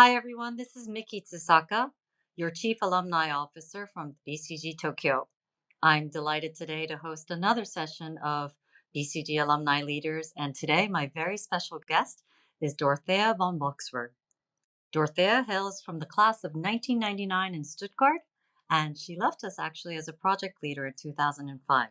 Hi, everyone. This is Miki Tsusaka, your Chief Alumni Officer from BCG Tokyo. I'm delighted today to host another session of BCG Alumni Leaders, and today my very special guest is Dorothea von Boxberg. Dorothea hails from the class of 1999 in Stuttgart, and she left us actually as a project leader in 2005.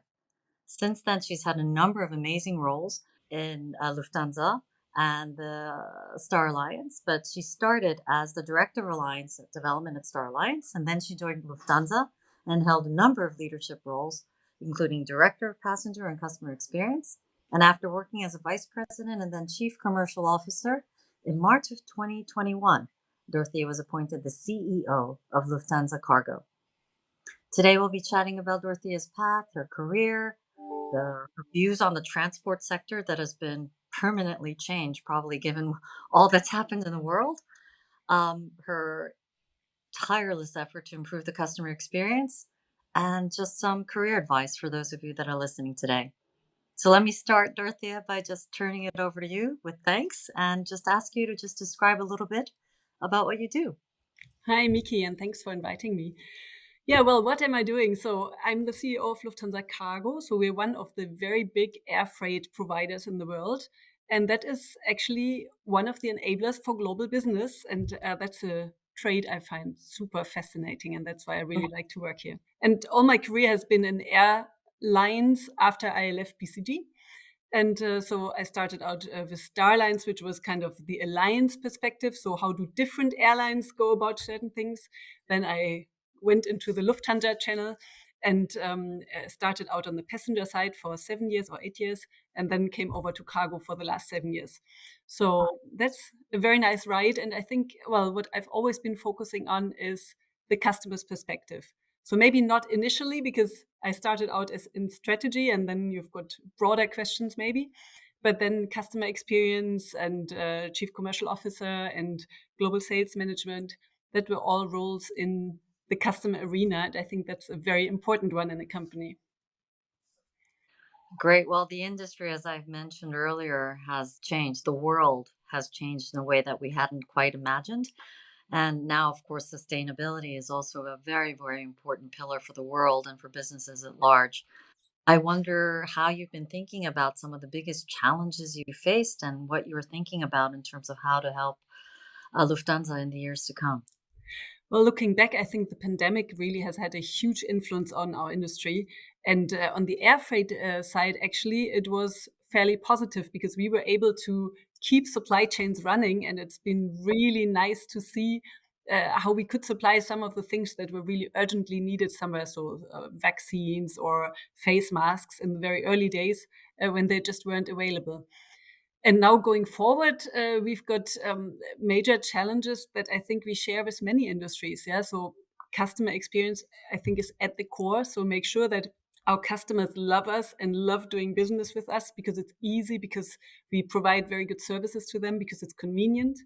Since then, she's had a number of amazing roles in Lufthansa and the Star Alliance, but she started as the Director of Alliance Development at Star Alliance, and then she joined Lufthansa and held a number of leadership roles, including Director of Passenger and Customer Experience. And after working as a Vice President and then Chief Commercial Officer, in March of 2021, Dorothea was appointed the CEO of Lufthansa Cargo. Today, we'll be chatting about Dorothea's path, her career, her views on the transport sector that has been permanently changed, probably given all that's happened in the world, her tireless effort to improve the customer experience, and just some career advice for those of you that are listening today. So let me start, Dorothea, by just turning it over to you with thanks and just ask you to just describe a little bit about what you do. Hi, Miki, and thanks for inviting me. Yeah, well, what am I doing? So I'm the CEO of Lufthansa Cargo. So we're one of the very big air freight providers in the world. And that is actually one of the enablers for global business. And that's a trade I find super fascinating. And that's why I really like to work here. And all my career has been in airlines after I left BCG. And so I started out with Starlines, which was kind of the alliance perspective. So how do different airlines go about certain things? Then I went into the Lufthansa channel and started out on the passenger side for 7 years or 8 years, and then came over to cargo for the last 7 years. So that's a very nice ride. And I think, well, what I've always been focusing on is the customer's perspective. So maybe not initially, because I started out as in strategy, and then you've got broader questions maybe. But then customer experience and chief commercial officer and global sales management, that were all roles in the customer arena. And I think that's a very important one in a company. Great. Well, the industry, as I've mentioned earlier, has changed. The world has changed in a way that we hadn't quite imagined. And now, of course, sustainability is also a very, very important pillar for the world and for businesses at large. I wonder how you've been thinking about some of the biggest challenges you faced and what you were thinking about in terms of how to help Lufthansa in the years to come. Well, looking back, I think the pandemic really has had a huge influence on our industry. And on the air freight side, actually, it was fairly positive because we were able to keep supply chains running. And it's been really nice to see how we could supply some of the things that were really urgently needed somewhere. So vaccines or face masks in the very early days when they just weren't available. And now going forward, we've got major challenges that I think we share with many industries. Yeah, so customer experience, I think, is at the core. So make sure that our customers love us and love doing business with us because it's easy, because we provide very good services to them, because it's convenient.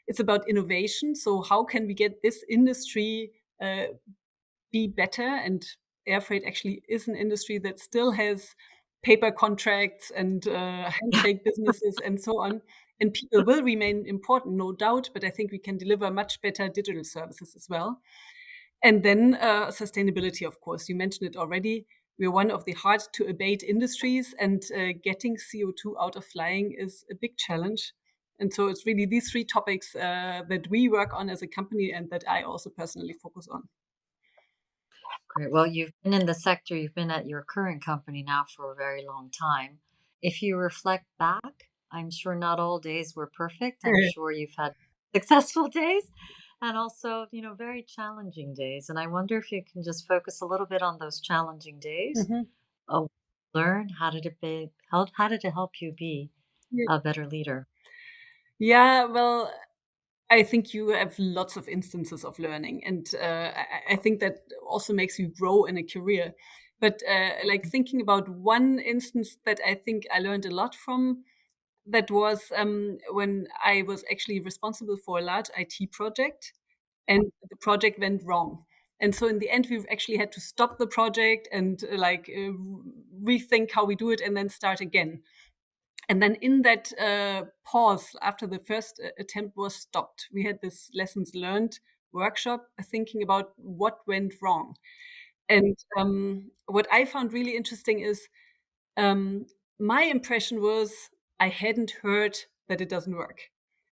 It's about innovation. So how can we get this industry be better? And air freight actually is an industry that still has paper contracts and handshake businesses and so on. And people will remain important, no doubt, but I think we can deliver much better digital services as well. And then sustainability, of course. You mentioned it already. We're one of the hard to abate industries, and getting CO2 out of flying is a big challenge. And so it's really these three topics that we work on as a company and that I also personally focus on. Great. Well, you've been in the sector, you've been at your current company now for a very long time. If you reflect back, I'm sure not all days were perfect. I'm sure you've had successful days and also, very challenging days. And I wonder if you can just focus a little bit on those challenging days. Mhm. Oh, learn how did it help you be Yeah. a better leader? Yeah, well, I think you have lots of instances of learning, and I think that also makes you grow in a career. But like thinking about one instance that I think I learned a lot from, that was when I was actually responsible for a large IT project, and the project went wrong. And so in the end, we've actually had to stop the project and rethink how we do it and then start again. And then in that pause, after the first attempt was stopped, we had this lessons learned workshop thinking about what went wrong. And what I found really interesting is um, my impression was I hadn't heard that it doesn't work.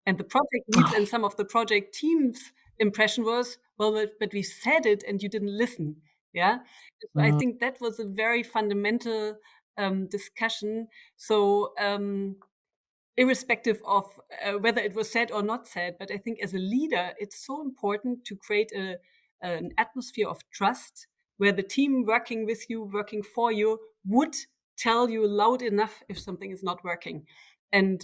And the project leads and some of the project team's impression was, well, but we said it and you didn't listen. Yeah. So I Mm, think that was a very fundamental discussion. So irrespective of whether it was said or not said. But I think as a leader, it's so important to create an atmosphere of trust where the team working with you, working for you, would tell you loud enough if something is not working. And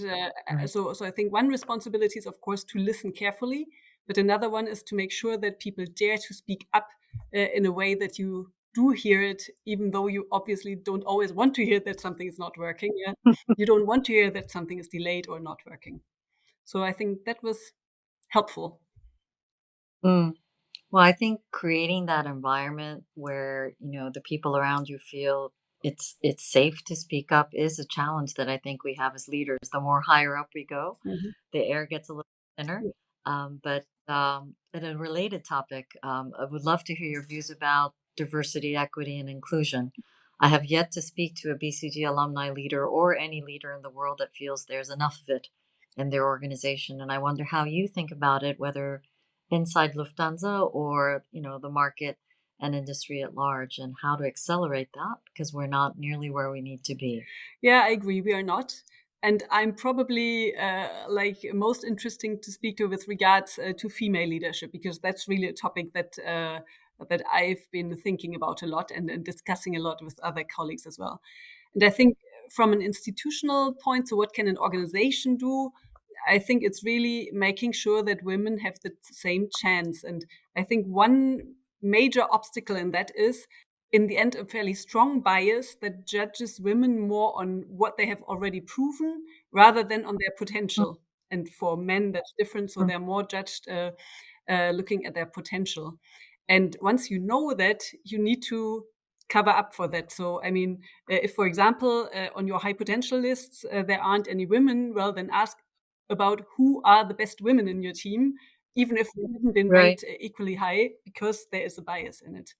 right. so I think one responsibility is, of course, to listen carefully, but another one is to make sure that people dare to speak up in a way that you do hear it, even though you obviously don't always want to hear that something is not working. Yeah, you don't want to hear that something is delayed or not working. So I think that was helpful. Mm. Well, I think creating that environment where, the people around you feel it's safe to speak up is a challenge that I think we have as leaders. The more higher up we go, Mhm. the air gets a little thinner. Yeah. But in a related topic, I would love to hear your views about diversity, equity, and inclusion. I have yet to speak to a BCG alumni leader or any leader in the world that feels there's enough of it in their organization. And I wonder how you think about it, whether inside Lufthansa or, the market and industry at large, and how to accelerate that because we're not nearly where we need to be. Yeah, I agree. We are not. And I'm probably like most interesting to speak to with regards to female leadership, because that's really a topic that I've been thinking about a lot and discussing a lot with other colleagues as well. And I think from an institutional point, so what can an organization do? I think it's really making sure that women have the same chance. And I think one major obstacle in that is, in the end, a fairly strong bias that judges women more on what they have already proven rather than on their potential. And for men, that's different. So Mhm. they're more judged looking at their potential. And once you know that, you need to cover up for that. So, I mean, if, for example, on your high potential lists, there aren't any women, well, then ask about who are the best women in your team, even if they haven't been Right. ranked equally high, because there is a bias in it.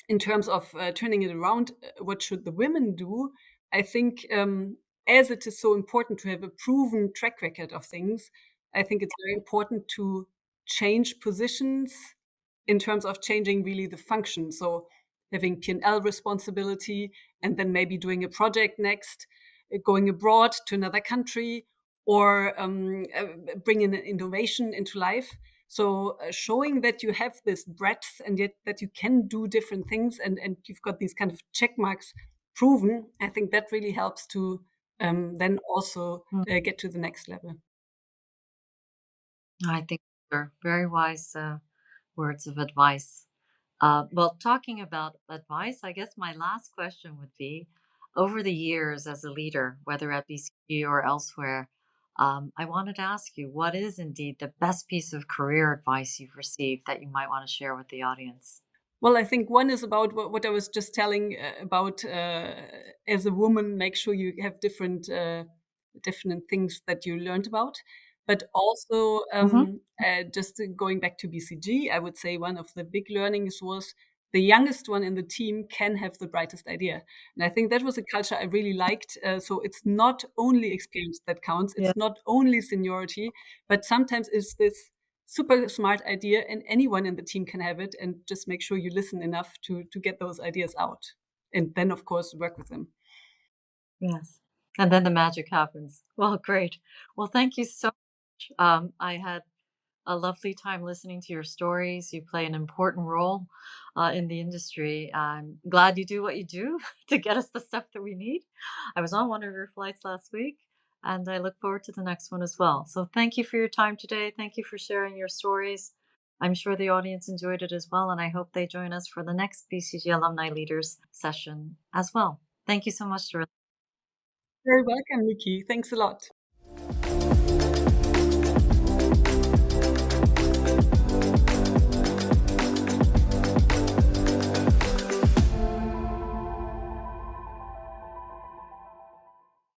In terms of turning it around, what should the women do? I think as it is so important to have a proven track record of things, I think it's very important to change positions in terms of changing really the function. So having P&L responsibility and then maybe doing a project next, going abroad to another country, or bringing an innovation into life. So showing that you have this breadth and yet that you can do different things, and you've got these kind of check marks proven, I think that really helps to then also Mm. get to the next level. I think they're very wise words of advice. Well, talking about advice, I guess my last question would be, over the years as a leader, whether at BCG or elsewhere, I wanted to ask you, what is indeed the best piece of career advice you've received that you might want to share with the audience? Well, I think one is about what I was just telling about as a woman, make sure you have different things that you learned about. But also, Hmm. just going back to BCG, I would say one of the big learnings was the youngest one in the team can have the brightest idea. And I think that was a culture I really liked. So it's not only experience that counts, Yeah. it's not only seniority, but sometimes it's this super smart idea and anyone in the team can have it, and just make sure you listen enough to get those ideas out, and then of course work with them. Yes. And then the magic happens. Well, great. Well, thank you so much. I had a lovely time listening to your stories. You play an important role in the industry. I'm glad you do what you do to get us the stuff that we need. I was on one of your flights last week, and I look forward to the next one as well. So thank you for your time today. Thank you for sharing your stories. I'm sure the audience enjoyed it as well, and I hope they join us for the next BCG Alumni Leaders session as well. Thank you so much, Dorothy. Very welcome, Miki. Thanks a lot.